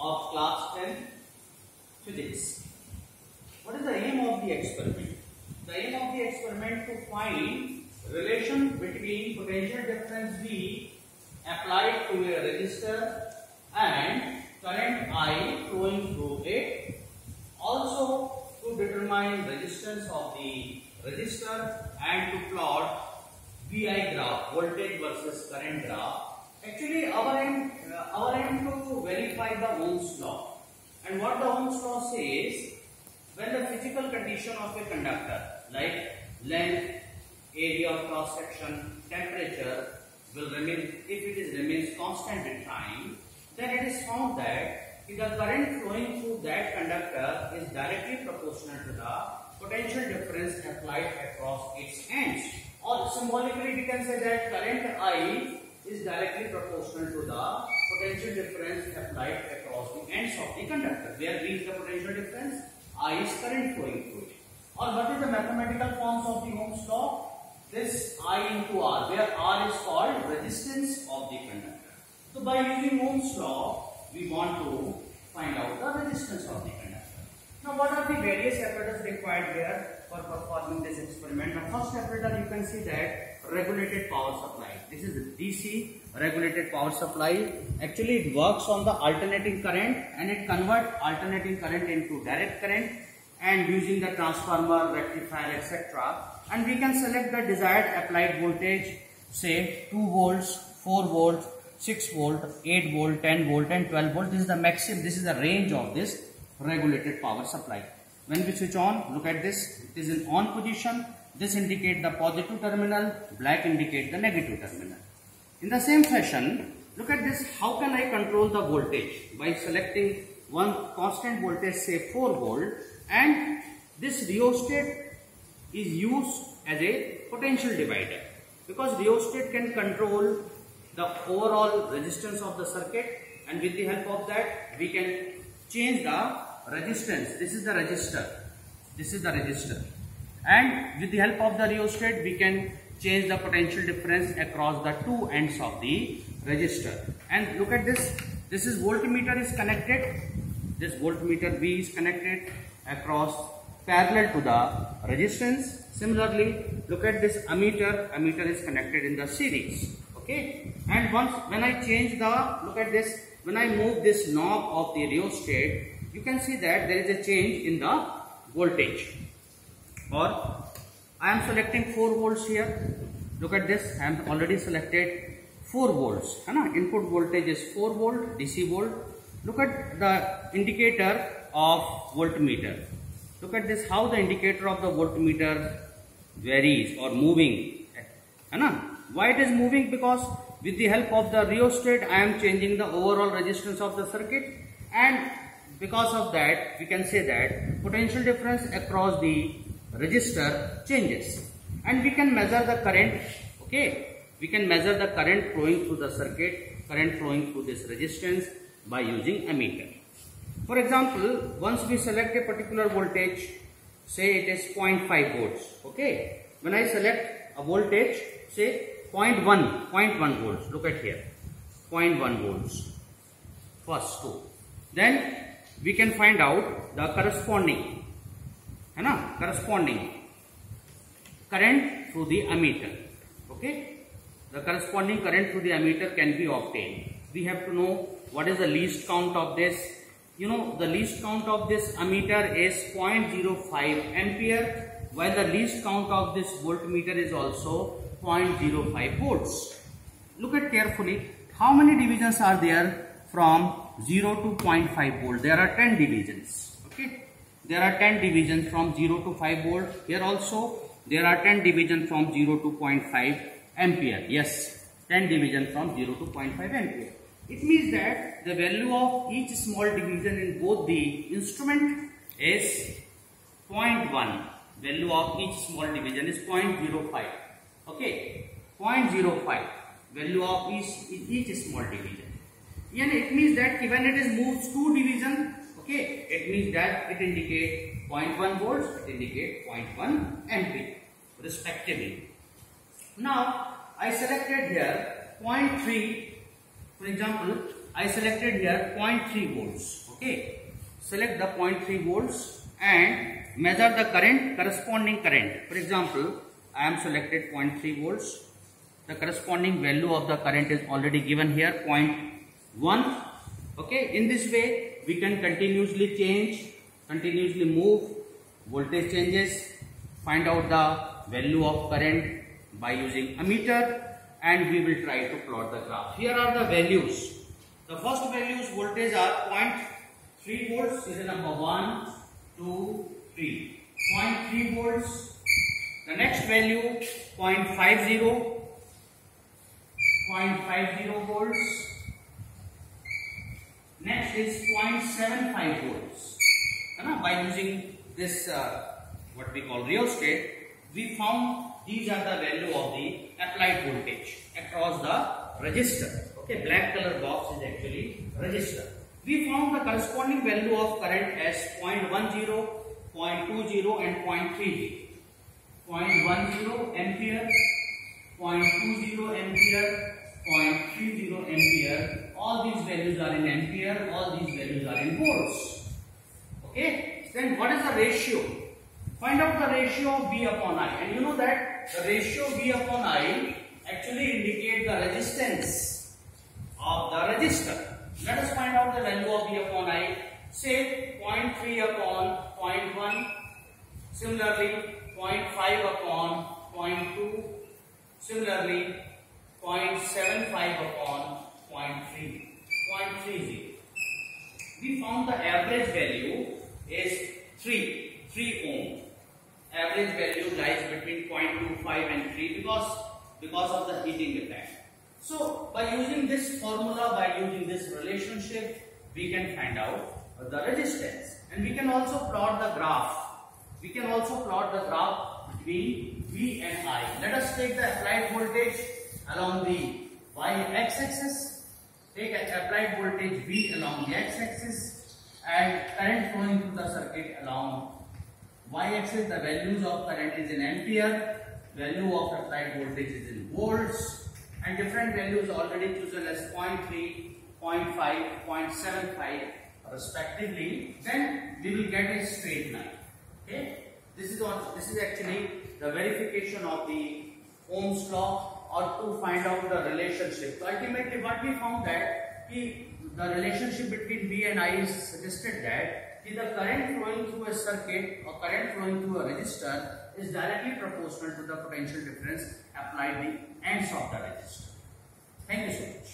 of class 10 physics. What is the aim of the experiment? The aim of the experiment to find relation between potential difference V applied to a resistor and current I flowing through it. Also to determine resistance of the resistor and to plot VI graph, voltage versus current graph. Actually, our aim to verify the Ohm's law. And what the Ohm's law says, when the physical condition of a conductor like length, area of cross section, temperature will remain, if it remains constant in time, then it is found that the current flowing through that conductor is directly proportional to the potential difference applied across its ends. Or symbolically we can say that current I is directly proportional to the potential difference applied across the ends of the conductor. Where V is the potential difference, I is current flowing through it. Or what is the mathematical forms of the Ohm's law? This I into R, where R is called resistance of the conductor. So by using Ohm's law, we want to find out the resistance of the conductor. Now what are the various apparatus required here for performing this experiment? The first apparatus, you can see that regulated power supply. This is DC regulated power supply. Actually it works on the alternating current and it converts alternating current into direct current, and using the transformer, rectifier, etc. And we can select the desired applied voltage, say 2 volts, 4 volts, 6 volt, 8 volt, 10 volt and 12 volt. This is the maximum, this is the range of this regulated power supply. When we switch on, look at this, it is in on position. This indicates the positive terminal, black indicates the negative terminal. In the same fashion, look at this, how can I control the voltage? By selecting one constant voltage, say 4 volt, and this rheostat is used as a potential divider, because rheostat can control the overall resistance of the circuit, and with the help of that we can change the resistance. This is the resistor, this is the resistor, and with the help of the rheostat we can change the potential difference across the two ends of the resistor. And look at this, this is voltmeter is connected, this voltmeter V is connected across parallel to the resistance. Similarly, look at this ammeter, ammeter is connected in the series. Okay, and when I change the, look at this, when I move this knob of the rheostat, you can see that there is a change in the voltage. Or I am selecting 4 volts here. Look at this, I am already selected 4 volts. Input voltage is 4 volt, DC volt. Look at the indicator of voltmeter. Look at this, how the indicator of the voltmeter varies or moving. Why it is moving? Because with the help of the rheostat I am changing the overall resistance of the circuit, and because of that we can say that potential difference across the resistor changes. And we can measure the current. Okay, we can measure the current flowing through the circuit, current flowing through this resistance by using ammeter. For example, once we select a particular voltage, say it is 0.5 volts. Okay, when I select a voltage, say 0.1 volts, look at here, 0.1 volts, first two. Then we can find out the corresponding current through the ammeter. Okay, the corresponding current through the ammeter can be obtained. We have to know what is the least count of this. You know, the least count of this ammeter is 0.05 ampere, while the least count of this voltmeter is also 0.05 volts. Look at carefully, how many divisions are there from 0 to 0.5 volt? There are 10 divisions. Okay, there are 10 divisions from 0 to 5 volt. Here also there are 10 divisions from 0 to 0.5 ampere. Yes, 10 divisions from 0 to 0.5 ampere. It means that the value of each small division in both the instrument is 0.1. Value of each small division is 0.05. Okay, 0.05 value of each small division. And it means that when it is moved 2 division, okay, it means that it indicates 0.1 volts, it indicates 0.1 ampere respectively. Now I selected here 0.3. For example, I selected here 0.3 volts. Okay, select the 0.3 volts and measure the current, corresponding current. For example, I am selected 0.3 volts. The corresponding value of the current is already given here, 0.1. Okay, in this way we can continuously change, continuously move voltage changes, find out the value of current by using ammeter, and we will try to plot the graph. Here are the values. The first values voltage are 0.3 volts, is number 1, 2, 3. 0.3 volts. The next value 0.50, 0.50 volts. Next is 0.75 volts. By using this what we call rheostat, we found these are the value of the applied voltage across the resistor. Okay, black color box is actually resistor. We found the corresponding value of current as 0.10, 0.20 and 0.30. 0.10 ampere, 0.20 ampere, 0.30 ampere. All these values are in ampere, all these values are in volts. Okay, then what is the ratio? Find out the ratio of V upon I, and you know that the ratio V upon I actually indicates the resistance of the resistor. Let us find out the value of V upon I. Say 0.3 upon 0.1, similarly 0.5 upon 0.2, similarly 0.75 upon 0.30. We found the average value is 3 ohm. Average value lies between 0.25 and 3 because of the heating effect. So by using this formula, by using this relationship, we can find out the resistance, and we can also plot the graph. We can also plot the graph between V and I. Let us take the applied voltage along the y-axis. Take applied voltage V along the x-axis and current flowing through the circuit along y-axis. The values of current is in ampere, value of applied voltage is in volts, and different values already chosen as 0.3, 0.5, 0.75 respectively. Then we will get a straight line. Okay, this is actually the verification of the Ohm's law, or to find out the relationship. So ultimately what we found that the relationship between V and I is suggested that the current flowing through a circuit or current flowing through a resistor is directly proportional to the potential difference applied at the ends of the resistor. Thank you so much.